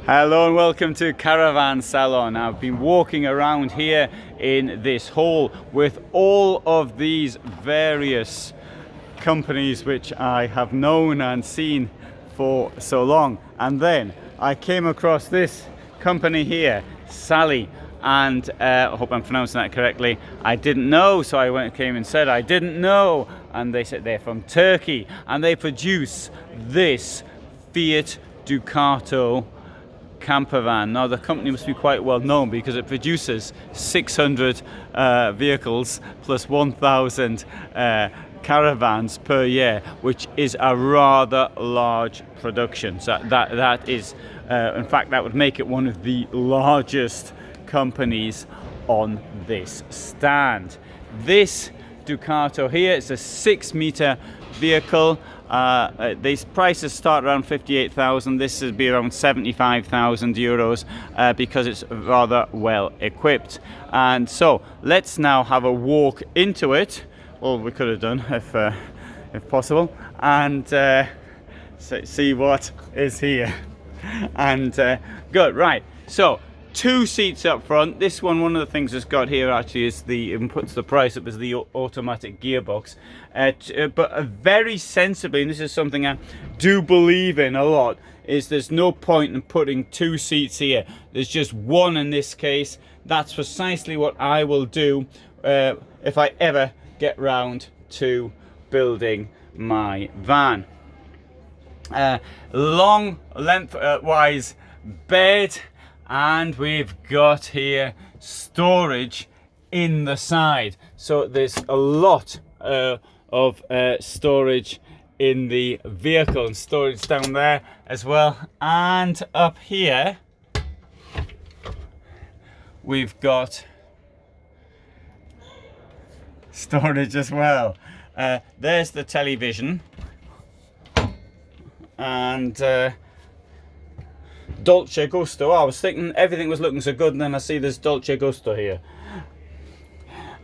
Hello and welcome to Caravan Salon. I've been walking around here in this hall with all of these various companies which I have known and seen for so long, and then I came across this company here, Saly, and I hope I'm pronouncing that correctly. I didn't know, so I came and said I didn't know, and they said they're from Turkey and they produce this Fiat Ducato campervan. Now the company must be quite well known because it produces 600 vehicles plus 1,000 caravans per year, which is a rather large production. So that is, in fact, that would make it one of the largest companies on this stand. This Ducato here is a 6-meter vehicle. These prices start around 58,000. This would be around 75,000 euros because it's rather well equipped. And so let's now have a walk into it. Well, we could have done if possible, and see what is here. And good, right. So 2 seats up front. This one of the things it's got here actually is puts the price up, is the automatic gearbox. But very sensibly, and this is something I do believe in a lot, is there's no point in putting 2 seats here. There's just one in this case. That's precisely what I will do if I ever get round to building my van. Long lengthwise bed. And we've got here storage in the side. So there's a lot of storage in the vehicle, and storage down there as well. And up here, we've got storage as well. There's the television. And Dolce Gusto. I was thinking everything was looking so good, and then I see this Dolce Gusto here.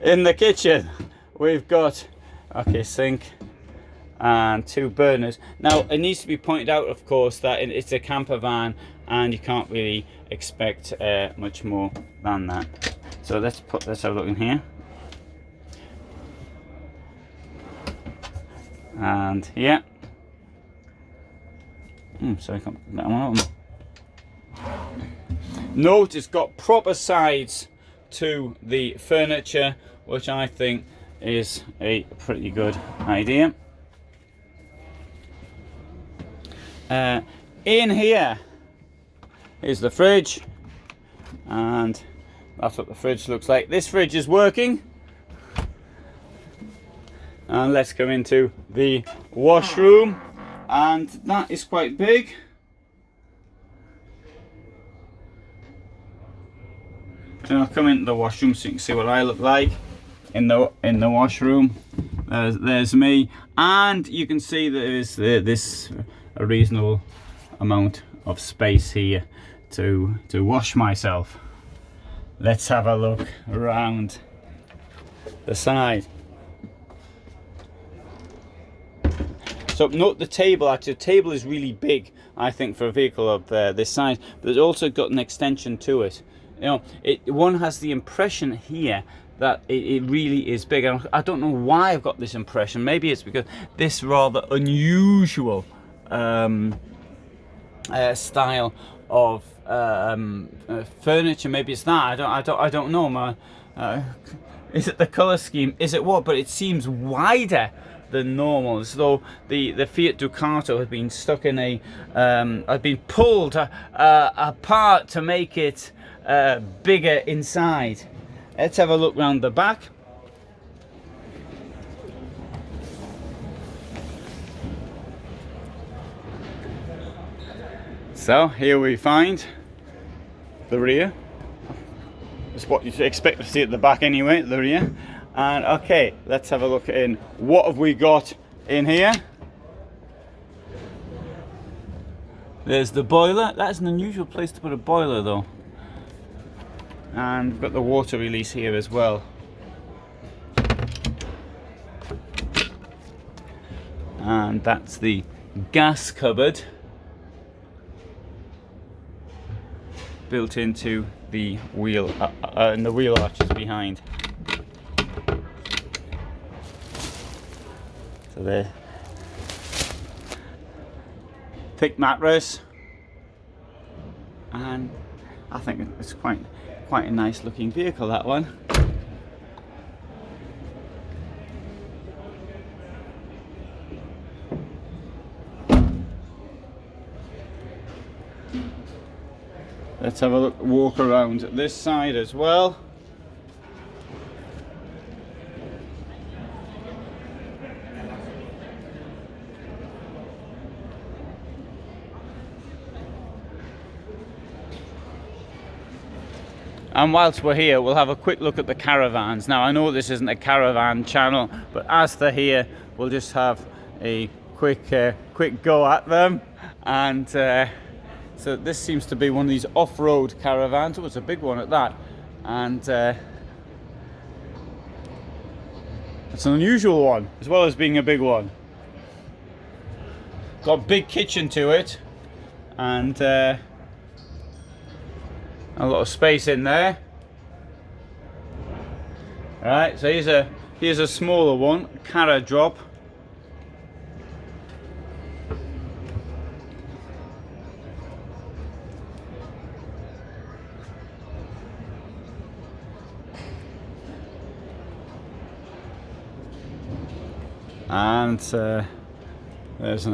In the kitchen, we've got sink and 2 burners. Now it needs to be pointed out, of course, that it's a camper van and you can't really expect much more than that. So let's have a look in here. And here. Sorry, I can't get that one open. Note it's got proper sides to the furniture, which I think is a pretty good idea. In here is the fridge, and that's what the fridge looks like. This fridge is working. And let's go into the washroom, and that is quite big. And I'll come into the washroom so you can see what I look like in the washroom. There's me, and you can see that there's a reasonable amount of space here to wash myself. Let's have a look around the side. So note the table. Actually, the table is really big, I think, for a vehicle of this size, but it's also got an extension to it. You know, one has the impression here that it really is big. I don't know why I've got this impression. Maybe it's because this rather unusual style of furniture. Maybe it's that. I don't know. Is it the color scheme? Is it what? But it seems wider than normal, as though the Fiat Ducato has been stuck in had been pulled apart to make it bigger inside. Let's have a look round the back. So here we find the rear. It's what you expect to see at the back anyway, the rear. And okay, let's have a look in. What have we got in here? There's the boiler. That's an unusual place to put a boiler though. And we've got the water release here as well. And that's the gas cupboard. built into the wheel and the wheel arches behind. So there, thick mattress, and I think it's quite a nice looking vehicle, that one. Let's have a walk around this side as well. And whilst we're here, we'll have a quick look at the caravans. Now, I know this isn't a caravan channel, but as they're here, we'll just have a quick go at them. And so this seems to be one of these off-road caravans. Oh, it's a big one at that. And it's an unusual one, as well as being a big one. Got a big kitchen to it, and a lot of space in there. Right, so here's a smaller one, Cara drop. And there's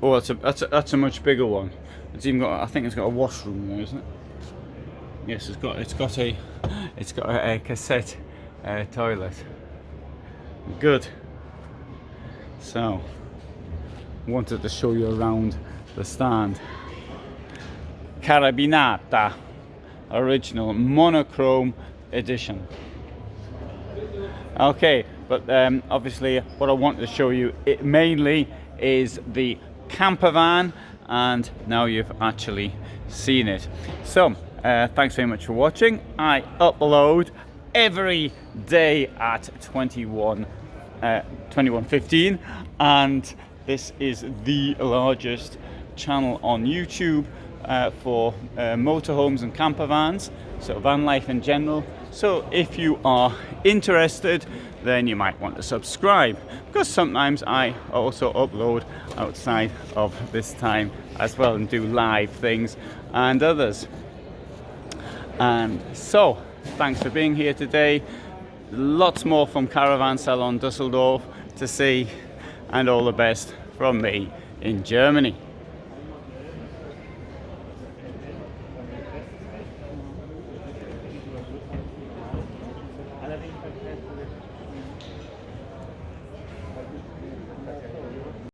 oh, that's a much bigger one. It's even got, I think it's got a washroom there, isn't it? Yes, it's got a cassette toilet. Good. So, wanted to show you around the stand. Carabinata, original monochrome edition. Okay, but obviously what I want to show you mainly is the camper van, and now you've actually seen it. So thanks very much for watching. I upload every day at 21:15, and this is the largest channel on YouTube for motorhomes and camper vans, so van life in general. So if you are interested, then you might want to subscribe, because sometimes I also upload outside of this time as well and do live things and others. And so thanks for being here today. Lots more from Caravan Salon Düsseldorf to see, and all the best from me in Germany.